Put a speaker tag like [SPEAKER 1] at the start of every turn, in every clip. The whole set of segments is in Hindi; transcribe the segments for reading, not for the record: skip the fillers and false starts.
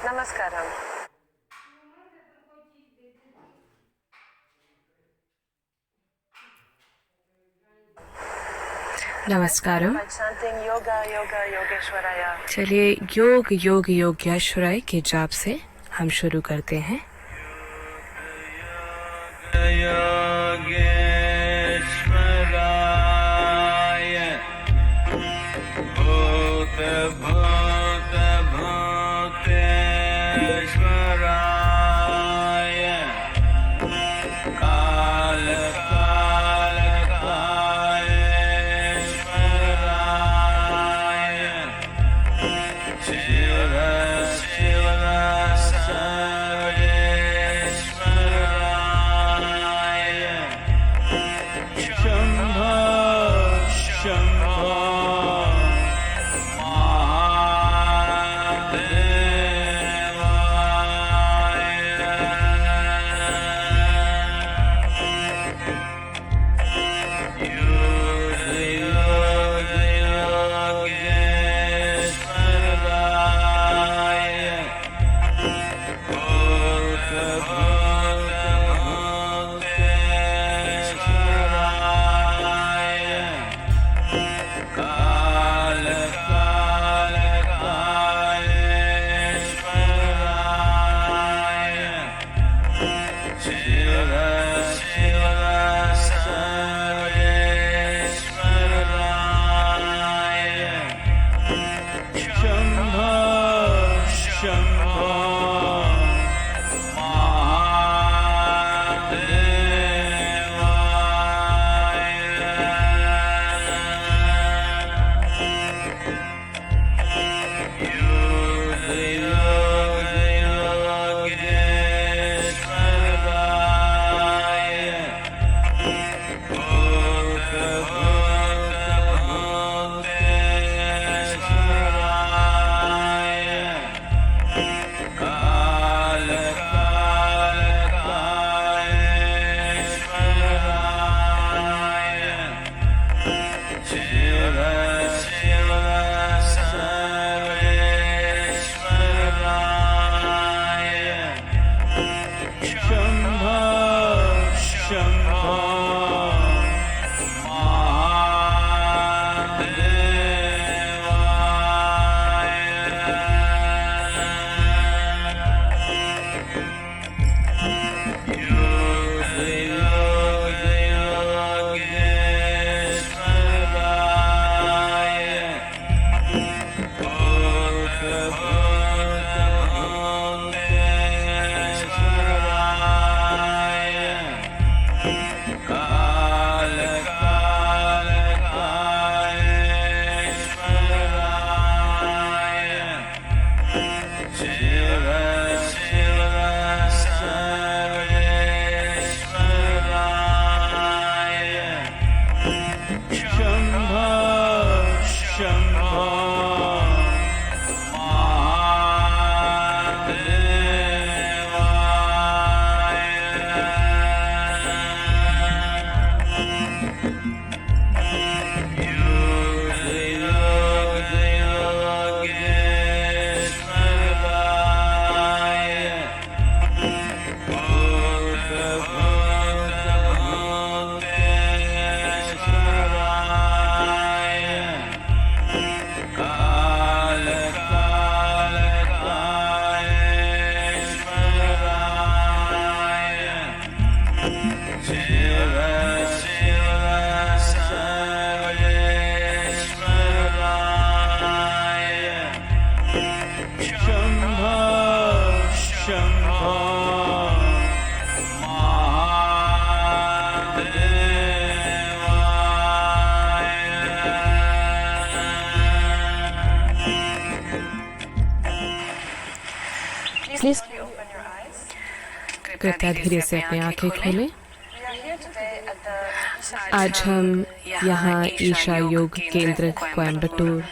[SPEAKER 1] नमस्कारम।
[SPEAKER 2] नमस्कारम।
[SPEAKER 1] By chanting yoga, yoga, yogeshwaraya.
[SPEAKER 2] चलिए योग योग योगेश्वराय के जाप से हम शुरू करते हैं।
[SPEAKER 3] योगेश्वराय भूत भूत भूतेश्वराय काल काल कालेश्वराय शिव शिव सर्वेश्वराय शंभो शंभो
[SPEAKER 2] प्लीज कृपया धीरे से अपनी आंखें खोलें। आज हम यहाँ ईशा योग केंद्र कोयम्बटूर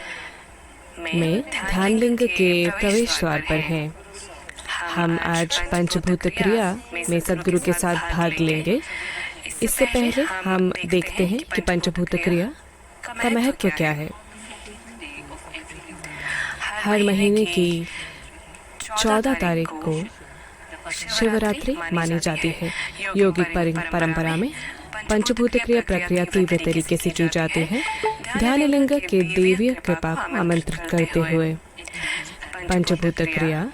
[SPEAKER 2] में ध्यान लिंग के प्रवेश द्वार पर हैं। हम आज पंचभूत क्रिया में सदगुरु के साथ भाग लेंगे। इससे पहले हम देखते हैं कि पंचभूत क्रिया का महत्व क्या है। हर महीने की 14 तारीख को शिवरात्रि मानी जाती है। योगिक परंपरा में पंचभूत क्रिया प्रक्रिया तीव्र तरीके से की जाती है। ध्यान लिंग के देवीय कृपा को आमंत्रित करते हुए पंचभूत क्रिया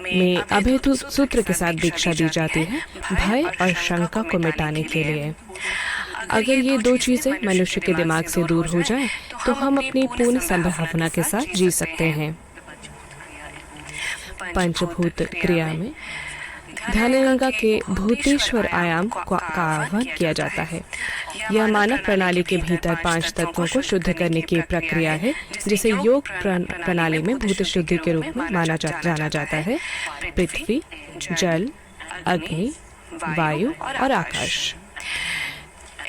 [SPEAKER 2] में अभेतु सूत्र के साथ दीक्षा दी जाती है, भय और शंका को मिटाने के लिए। अगर ये दो चीजें मनुष्य के दिमाग से दूर हो जाएं, तो हम अपनी पूर्ण संभावना के साथ जी सकते हैं। पंचभूत क्रिया में ध्यानलिंगा के भूतेश्वर आयाम का आह्वान किया जाता है। यह मानव प्रणाली के भीतर 5 तत्वों को शुद्ध करने की प्रक्रिया है, जिसे योग प्रणाली में भूत शुद्धि के रूप में जाना जाता है। पृथ्वी, जल, अग्नि, वायु और आकाश,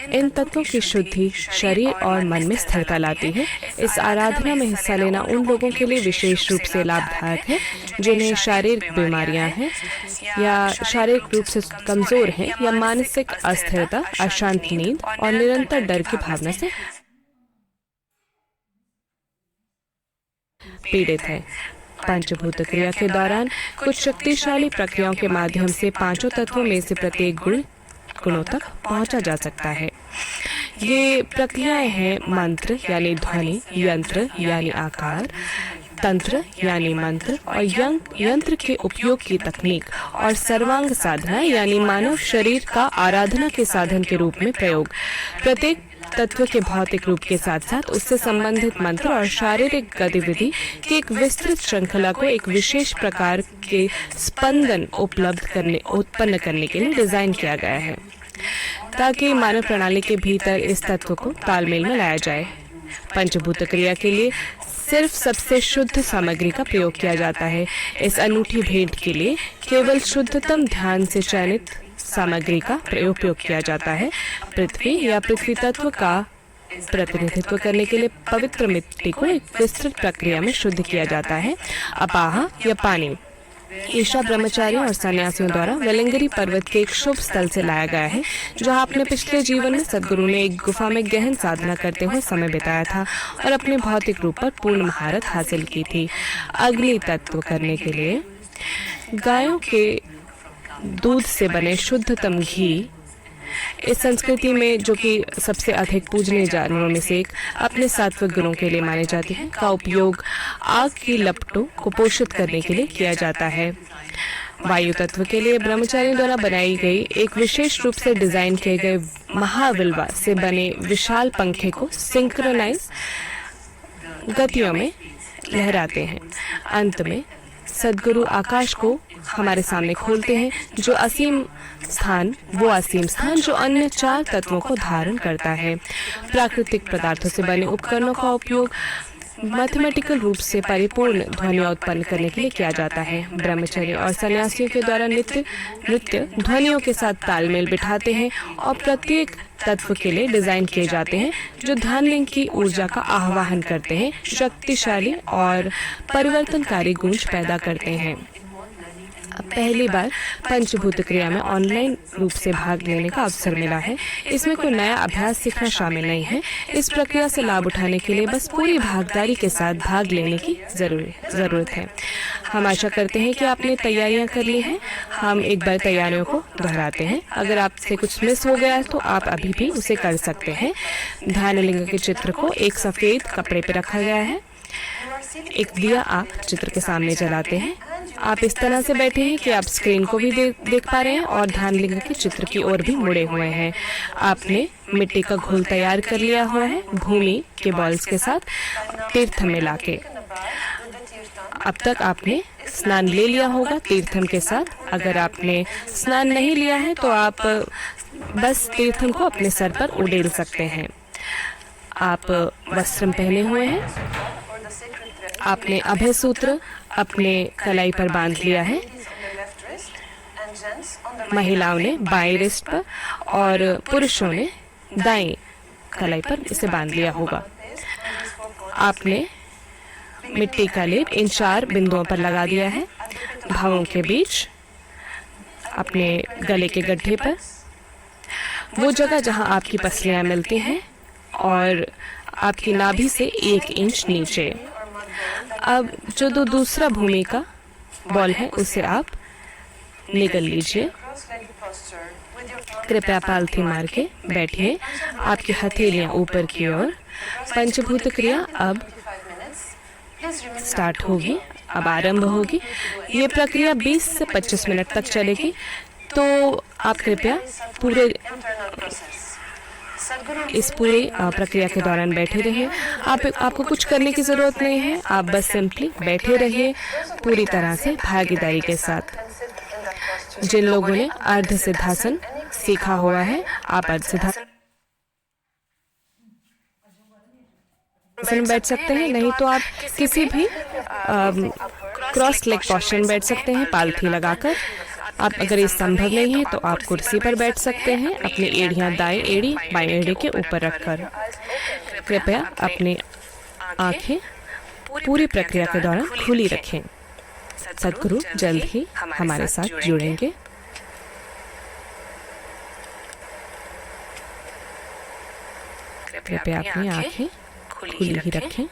[SPEAKER 2] इन तत्वों की शुद्धि शरीर और मन में स्थिरता लाती है। इस आराधना में हिस्सा लेना उन लोगों के लिए विशेष रूप से लाभदायक है जिन्हें शारीरिक बीमारियां हैं या शारीरिक रूप से कमजोर हैं या मानसिक अस्थिरता, अशांत नींद और निरंतर डर की भावना से पीड़ित है। पंचभूत क्रिया के दौरान कुछ शक्तिशाली प्रक्रियाओं के माध्यम से 5 तत्वों में से प्रत्येक गुणों तक पहुंचा जा सकता है। ये प्रक्रियाएं हैं मंत्र यानी ध्वनि, यंत्र यानी आकार, तंत्र यानी मंत्र और यंत्र के उपयोग की तकनीक और सर्वांग साधना यानी मानव शरीर का आराधना के साधन के रूप में प्रयोग। प्रत्येक तत्व के भौतिक रूप के साथ साथ उससे संबंधित मंत्र और शारीरिक गतिविधि की एक विस्तृत श्रृंखला को एक विशेष प्रकार के स्पंदन उत्पन्न करने के लिए डिजाइन किया गया है, ताकि मानव प्रणाली के भीतर इस तत्व को तालमेल में लाया जाए। पंचभूत क्रिया के लिए सिर्फ सबसे शुद्ध सामग्री का प्रयोग किया जाता है। इस अनूठी भेंट के लिए केवल शुद्धतम ध्यान से चयनित सामग्री का उपयोग किया जाता है। पृथ्वी या पृथ्वी तत्व का प्रतिनिधित्व करने के लिए पवित्र मिट्टी को एक विस्तृत प्रक्रिया में शुद्ध किया जाता है। अपाह या पानी ईशा ब्रह्मचारियों और सन्यासियों द्वारा वेलंगिरी पर्वत के एक शुभ स्थल से लाया गया है, जहां अपने पिछले जीवन में सदगुरु ने एक गुफा में गहन साधना करते हुए समय बिताया था और अपने भौतिक रूप पर पूर्ण महारत हासिल की थी। अग्नि तत्व करने के लिए गायों के दूध से बने शुद्धतम घी इस संस्कृति में, जो कि सबसे अधिक पूजनीय जानवरों में से एक अपने सात्विक गुणों के लिए माने जाते हैं, का उपयोग आग की लपटों को पोषित करने के लिए किया जाता है। वायु तत्व के लिए ब्रह्मचारियों द्वारा बनाई गई एक विशेष रूप से डिजाइन किए गए महाविल्वा से बने विशाल पंखे को सिंक्रोनाइज गतियों में लहराते हैं। अंत में सदगुरु आकाश को हमारे सामने खोलते हैं, वो असीम स्थान जो अन्य 4 तत्वों को धारण करता है। प्राकृतिक पदार्थों से बने उपकरणों का उपयोग मैथमेटिकल रूप से परिपूर्ण ध्वनियां उत्पन्न करने के लिए किया जाता है। ब्रह्मचर्य और सन्यासियों के द्वारा नृत्य ध्वनियों के साथ तालमेल बिठाते हैं और प्रत्येक तत्व के लिए डिजाइन किए जाते हैं, जो ध्यानलिंग की ऊर्जा का आह्वान करते हैं, शक्तिशाली और परिवर्तनकारी गूंज पैदा करते हैं। पहली बार पंचभूत क्रिया में ऑनलाइन रूप से भाग लेने का अवसर मिला है। इसमें कोई नया अभ्यास सीखना शामिल नहीं है। इस प्रक्रिया से लाभ उठाने के लिए बस पूरी भागीदारी के साथ भाग लेने की जरूरत है। हम आशा करते हैं कि आपने तैयारियां कर ली हैं। हम एक बार तैयारियों को दोहराते हैं। अगर आपसे कुछ मिस हो गया है तो आप अभी भी उसे कर सकते हैं। ध्यानलिंग के चित्र को एक सफेद कपड़े पर रखा गया है। एक दिया आप चित्र के सामने जलाते हैं। आप इस तरह से बैठे हैं कि आप स्क्रीन को भी देख पा रहे हैं और ध्यानलिंग के चित्र की ओर भी मुड़े हुए हैं। आपने मिट्टी का घोल तैयार कर लिया हुआ है भूमि के बॉल्स के साथ तीर्थम मिला के। अब तक आपने स्नान ले लिया होगा तीर्थम के साथ। अगर आपने स्नान नहीं लिया है तो आप बस तीर्थम को अपने सर पर उड़ेल सकते हैं। आप वस्त्र पहने हुए हैं। आपने अभय सूत्र अपने कलाई पर बांध लिया है। महिलाओं ने बाएं रिस्ट पर और पुरुषों ने दाएं कलाई पर इसे बांध लिया होगा। आपने मिट्टी का लेप इन 4 बिंदुओं पर लगा दिया है। भावों के बीच, अपने गले के गड्ढे पर, वो जगह जहां आपकी पसलियां मिलती हैं, और आपकी नाभि से 1 इंच नीचे। अब जो दूसरा भूमि का बॉल है उसे आप निगल लीजिए। कृपया पालथी मार के बैठिए, आपकी हथेलियां ऊपर की ओर। पंचभूत क्रिया अब स्टार्ट होगी, अब आरंभ होगी। ये प्रक्रिया 20 से 25 मिनट तक चलेगी, तो आप कृपया पूरे इस पूरी प्रक्रिया के दौरान बैठे रहिए। आपको कुछ करने की ज़रूरत नहीं है, आप बस सिंपली बैठे रहिए पूरी तरह से भागीदारी के साथ। जिन लोगों ने अर्ध सिद्धासन सीखा हुआ है, आप अर्ध सिद्धासन में बैठ सकते हैं, नहीं तो आप किसी भी क्रॉस लेग पोस्चर में बैठ सकते हैं पालथी लगाकर। आप अगर ये संभव नहीं है तो आप कुर्सी पर बैठ सकते हैं, अपनी एड़ियां दाएं एड़ी बाएं एड़ी के ऊपर रखकर। कृपया अपनी आंखें पूरी प्रक्रिया के दौरान खुली रखें। सद्गुरु जल्द ही हमारे साथ जुड़ेंगे। कृपया अपनी आंखें खुली ही रखें।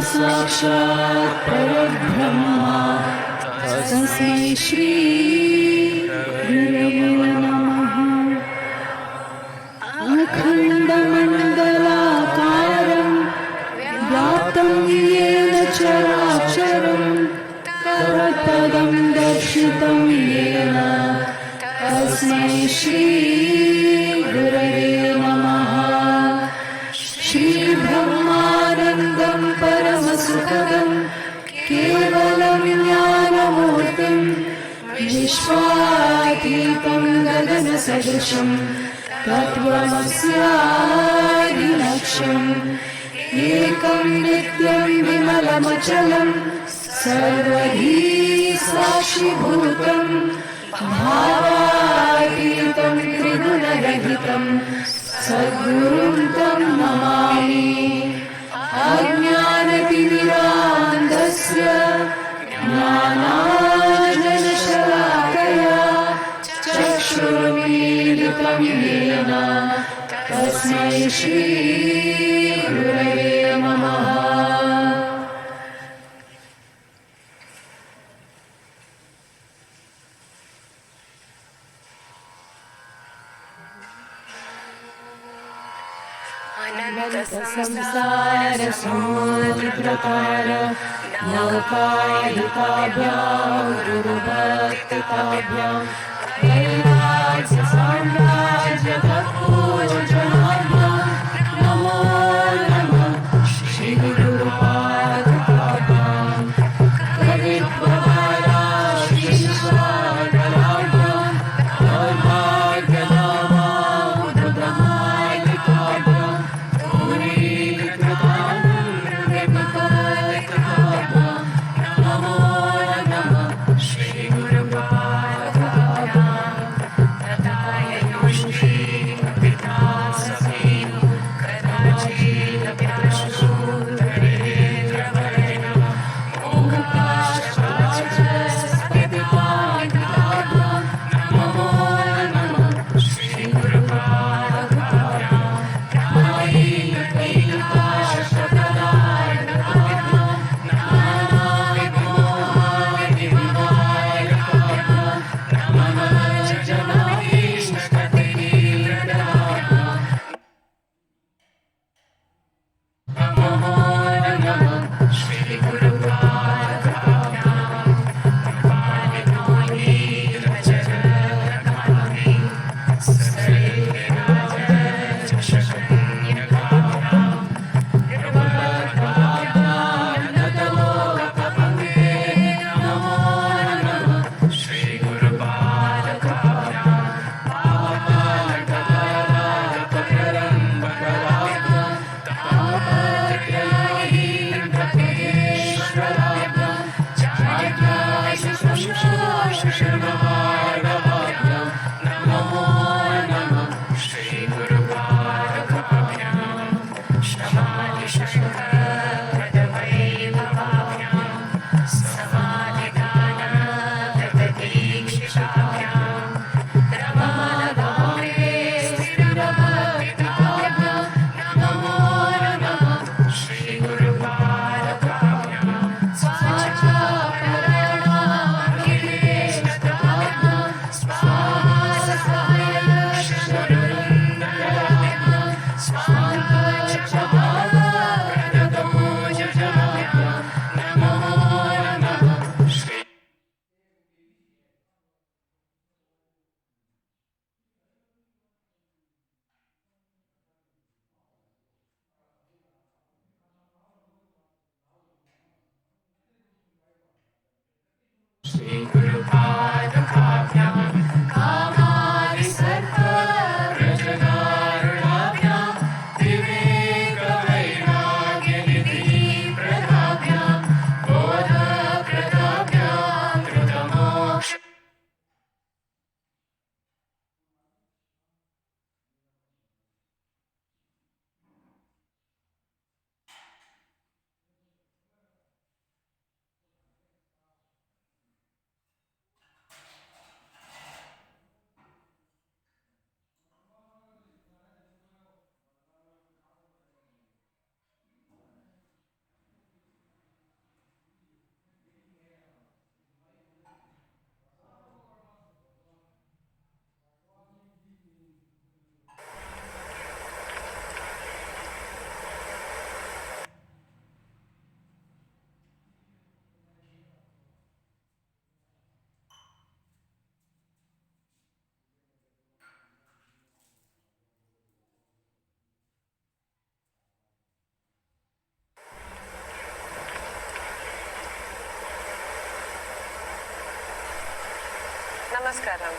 [SPEAKER 4] साक्षात् परब्रह्मा तस्मै श्री गुरवे नमः। अखण्डमण्डलाकारं व्याप्तं येन चराचरं तत्पदं दर्शितं येन तस्मै श्री गुरवे नमः। श्रीब्रह्मानन्दं परमसुखदं केवलं ज्ञानमूर्तिं विश्वातीतं गगनसदृशं तत्त्वमस्यादिलक्ष्यम् एकं नित्यं विमलमचलं सर्वधी साक्षिभूतं भावातीतं त्रिगुणरहितं सद्गुरुं तं नमामि। अज्ञानतिमिरान्धस्य ज्ञानाञ्जनशलाकया चक्षुरुन्मीलितं येन तस्मै श्रीगुरवे नमः। संसारसमुद्रतार नौकायिकाभ्यां गुरुभक्तिकाभ्यां वैराग्यसाम्राज्यभक्तोजनाभ्यां नमो नमः। श्रीगुरुपादुकाभ्यां कविप्रवराश्रीश्वरगणाभ्यां दौर्भाग्यनामामृतमालिकाभ्यां
[SPEAKER 1] Namaskaram.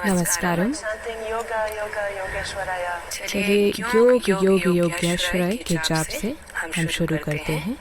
[SPEAKER 2] नमस्कारम।
[SPEAKER 1] Chanting Yoga Yoga Yogeshwaraya.
[SPEAKER 2] चलिए योग योग योगेश्वराय के जाप से हम शुरू करते हैं।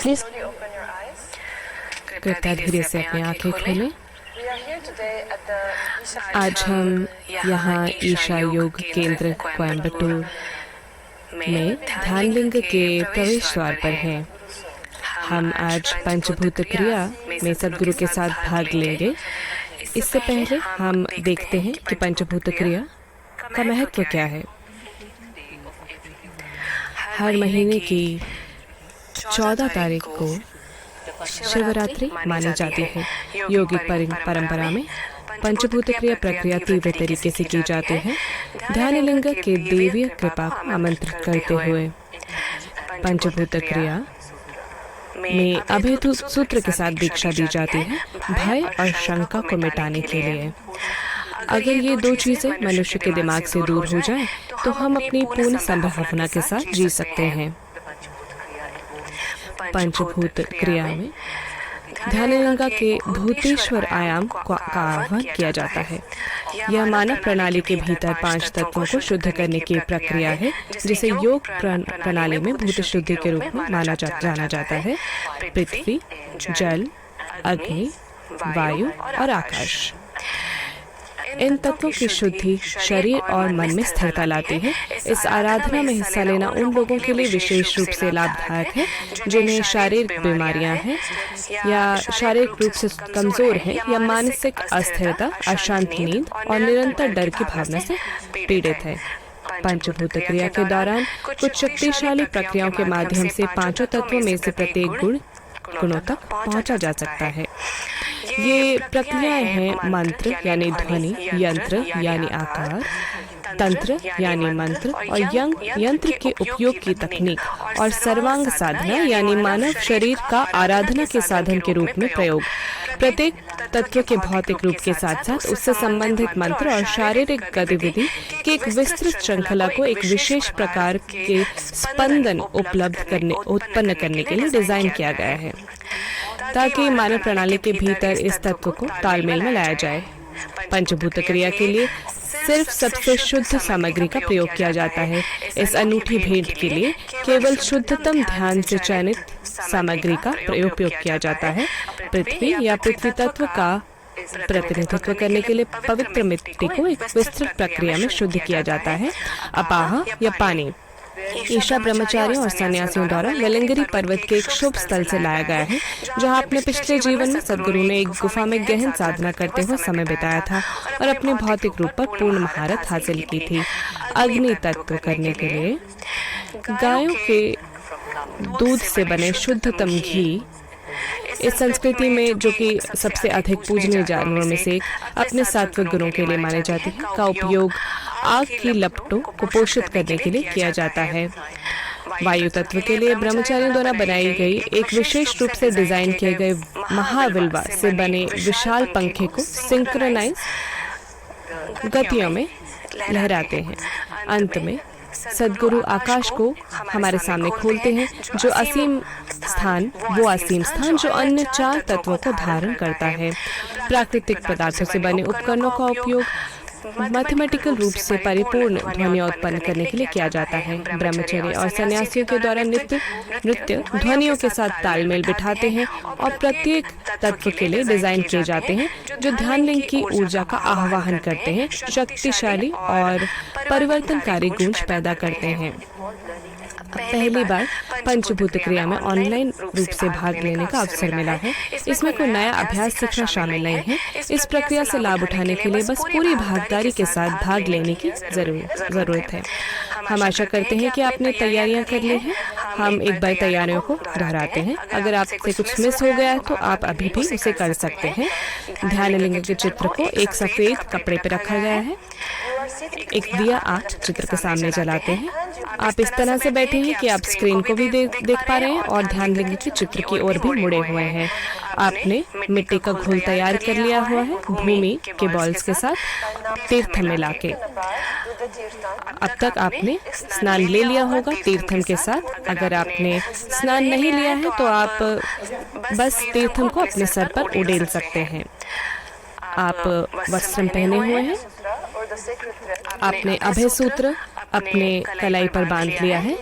[SPEAKER 1] Please slowly open your eyes.
[SPEAKER 2] कृपया धीरे से अपनी आंखें खोलें।
[SPEAKER 1] We are here today at the Isha
[SPEAKER 2] आज हम यहाँ ईशा योग केंद्र कोयम्बटूर में ध्यान लिंग के प्रवेश द्वार पर हैं। हम आज पंचभूत क्रिया में सदगुरु के साथ भाग लेंगे। इससे पहले हम देखते हैं कि पंचभूत क्रिया का महत्व क्या है। हर महीने की 14 तारीख को शिवरात्रि मानी जाती है। योगिक परंपरा में पंचभूत क्रिया प्रक्रिया तीव्र तरीके से की जाती है ध्यान लिंग के देवीय कृपा को आमंत्रित करते हुए। पंचभूत क्रिया में अभेद सूत्र के साथ दीक्षा दी जाती है भय और शंका को मिटाने के लिए। अगर ये दो चीजें मनुष्य के दिमाग से दूर हो जाएं, तो हम अपनी पूर्ण संभावना के साथ जी सकते हैं। पंचभूत क्रिया में ध्यान लिंग के भूतेश्वर आयाम का आह्वान किया जाता है। यह मानव प्रणाली के भीतर 5 तत्वों को शुद्ध करने की प्रक्रिया है, जिसे योग प्रणाली में भूत शुद्धि के रूप में जाना जाता है। पृथ्वी, जल, अग्नि, वायु और आकाश। इन तत्वों की शुद्धि शरीर और मन में स्थिरता लाती है। इस आराधना में हिस्सा लेना उन लोगों के लिए विशेष रूप से लाभदायक है जिन्हें शारीरिक बीमारियां हैं या शारीरिक रूप से कमजोर हैं या मानसिक अस्थिरता, अशांत नींद और निरंतर डर की भावना से पीड़ित है। पंचभूत क्रिया के दौरान कुछ शक्तिशाली प्रक्रियाओं के माध्यम से 5 तत्वों में से प्रत्येक गुणों तक पहुंचा जा सकता है। ये प्रक्रियाएं हैं मंत्र यानी ध्वनि, यंत्र यानी आकार, तंत्र यानी मंत्र और यंत्र के उपयोग की तकनीक और सर्वांग साधना यानी मानव शरीर का आराधना के साधन के रूप में प्रयोग। प्रत्येक तत्व के भौतिक रूप के साथ साथ उससे संबंधित मंत्र और शारीरिक गतिविधि की एक विस्तृत श्रृंखला को एक विशेष प्रकार के स्पंदन उत्पन्न करने के लिए डिजाइन किया गया है, ताकि मानव प्रणाली के भीतर इस तत्व को तालमेल में लाया जाए। पंचभूत क्रिया के लिए सिर्फ सबसे शुद्ध सामग्री का प्रयोग किया जाता है। इस अनूठी भेंट के लिए केवल शुद्धतम ध्यान से चयनित सामग्री का उपयोग किया जाता है। पृथ्वी या पृथ्वी तत्व का प्रतिनिधित्व करने के लिए पवित्र मिट्टी को एक विस्तृत प्रक्रिया में शुद्ध किया जाता है। अपाह या पानी ईशा ब्रह्मचारियों और सन्यासियों द्वारा वेलंगिरी पर्वत के एक शुभ स्थल से लाया गया है, जहां अपने पिछले जीवन में सदगुरु ने एक गुफा में गहन साधना करते हुए समय बिताया था और अपने भौतिक रूप पर पूर्ण महारत हासिल की थी। अग्नि तत्व करने के लिए गायों के दूध से बने शुद्धतम घी इस संस्कृति में, जो कि सबसे अधिक पूजनीय जानवरों में से एक अपने सात्विक गुणों के लिए माने जाते हैं, का उपयोग आग की लपटों को पोषित करने के लिए किया जाता है। वायु तत्व के लिए ब्रह्मचारियों द्वारा बनाई गई एक विशेष रूप से डिजाइन किए गए महाविल्वा से बने विशाल पंखे को सिंक्रोनाइज गतियों में लहराते हैं। अंत में सदगुरु आकाश को हमारे सामने खोलते हैं, जो असीम स्थान जो अन्य 4 तत्वों को धारण करता है। प्राकृतिक पदार्थों से बने उपकरणों का उपयोग मैथमेटिकल रूप से परिपूर्ण ध्वनियाँ उत्पन्न करने के लिए किया जाता है। ब्रह्मचर्य और सन्यासियों के द्वारा नृत्य ध्वनियों के साथ तालमेल बिठाते हैं और प्रत्येक तत्व के लिए डिजाइन किए जाते हैं, जो ध्यान लिंग की ऊर्जा का आह्वान करते हैं, शक्तिशाली और परिवर्तनकारी गूंज पैदा करते हैं। पहली बार पंचभूत क्रिया में ऑनलाइन रूप से भाग लेने का अवसर मिला है। इसमें कोई नया अभ्यास सीखना शामिल नहीं है। इस प्रक्रिया से लाभ उठाने के लिए बस पूरी भागीदारी के साथ भाग लेने की जरूरत है। हम आशा करते हैं कि आपने तैयारियां कर ली हैं। हम एक बार तैयारियों को दोहराते हैं। अगर आपसे कुछ मिस हो गया है तो आप अभी भी उसे कर सकते हैं। ध्यान लिंग के चित्र को एक सफेद कपड़े पर रखा गया है। एक दिया 8 चित्र के सामने जलाते हैं। आप इस तरह से बैठे हैं कि आप स्क्रीन को भी देख पा रहे हैं और ध्यान लिंग के चित्र की ओर भी मुड़े हुए हैं। आपने मिट्टी का घोल तैयार कर लिया हुआ है भूमि के बॉल्स के साथ तीर्थ में लाके। अब तक आपने स्नान ले लिया होगा तीर्थम के साथ। अगर आपने स्नान नहीं लिया है तो आप बस तीर्थम को अपने सर पर उड़ेल सकते हैं। आप वस्त्र पहने हुए हैं। आपने अभय सूत्र अपने कलाई पर बांध लिया है।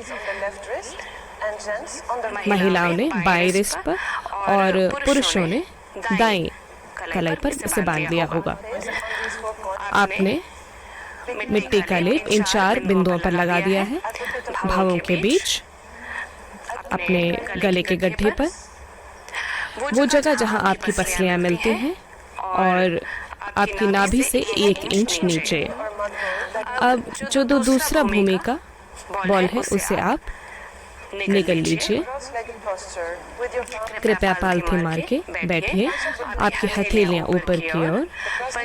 [SPEAKER 2] महिलाओं ने बाएं रिस्ट पर और पुरुषों ने दाएं कलाई पर इसे बांध लिया होगा। आपने मिट्टी का लेप इन 4 बिंदुओं पर लगा दिया है। भावों के बीच, अपने गले के गड्ढे पर, वो जगह जहां आपकी पसलियां मिलती हैं, और आपकी नाभि से 1 इंच नीचे। अब जो दूसरा भूमि का बॉल है उसे आप निकल लीजिए।
[SPEAKER 1] Cross-legged posture with your palm
[SPEAKER 2] कृपया पालथी मार के बैठिए, आपकी हथेलियां ऊपर की ओर।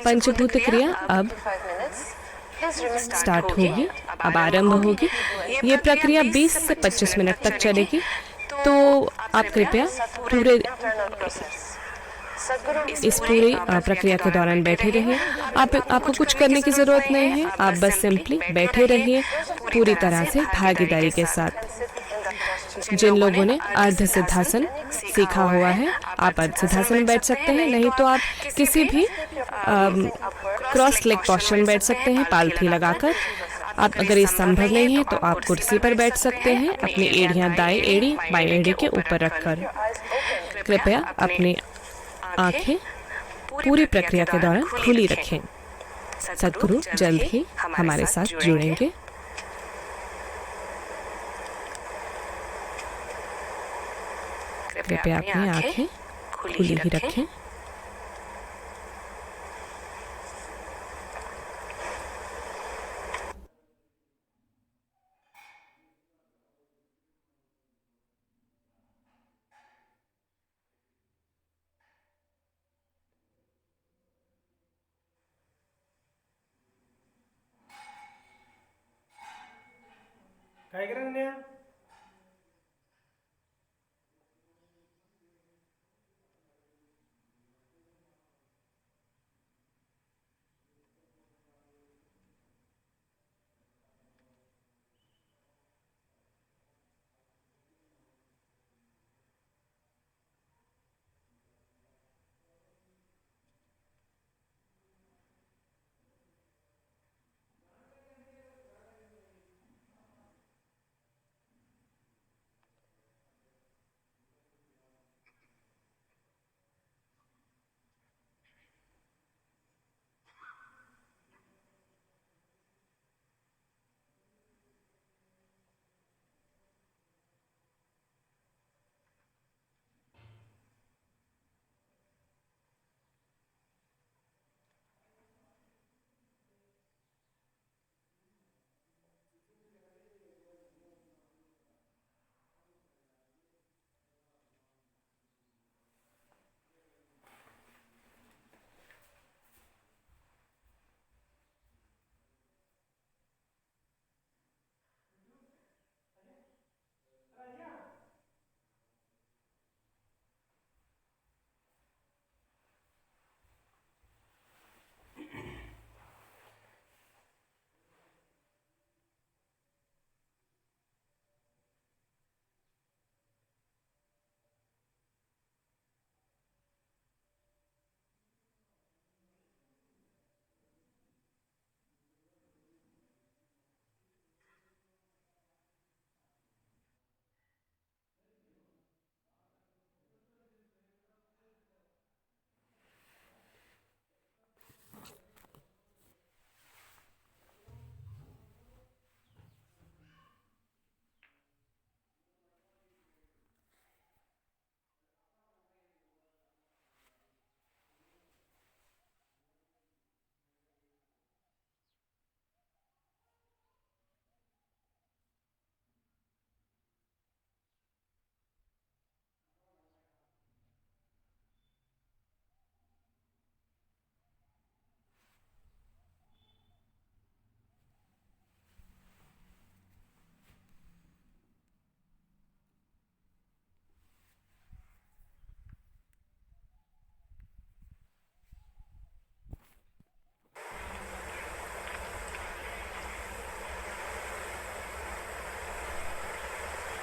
[SPEAKER 2] पंचभूत क्रिया अब
[SPEAKER 1] 5 minutes. Please remember
[SPEAKER 2] स्टार्ट होगी, अब आरंभ होगी। ये प्रक्रिया 20 से 25 मिनट तक चलेगी, तो आप कृपया पूरे
[SPEAKER 1] internal process. Sadhguru
[SPEAKER 2] इस पूरी प्रक्रिया के दौरान बैठे रहिए। आपको कुछ करने की ज़रूरत नहीं है, आप बस सिंपली बैठे रहिए पूरी तरह से भागीदारी के साथ।
[SPEAKER 1] sit in that posture.
[SPEAKER 2] जिन लोगों ने अर्ध सिद्धासन सीखा हुआ है, आप अर्ध सिद्धासन में बैठ सकते हैं, नहीं तो आप किसी भी क्रॉस लेग पोस्चर में बैठ सकते हैं पालथी लगाकर। आप अगर ये संभव नहीं है तो आप कुर्सी पर बैठ सकते हैं, अपनी एड़ियां दाएं एड़ी बाएं एड़ी के ऊपर रखकर। कृपया अपनी आंखें पूरी प्रक्रिया के दौरान खुली रखें। सद्गुरु जल्द ही हमारे साथ जुड़ेंगे। कृपया अपनी आंखें खुली ही रखें।
[SPEAKER 5] काय करण्या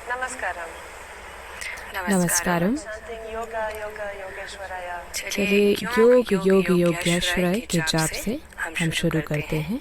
[SPEAKER 1] Namaskaram.
[SPEAKER 2] नमस्कारम।
[SPEAKER 1] Chanting Yoga, Yoga, Yogeshwaraya.
[SPEAKER 2] चलिए योग योग योगेश्वराय के जाप से हम शुरू करते हैं।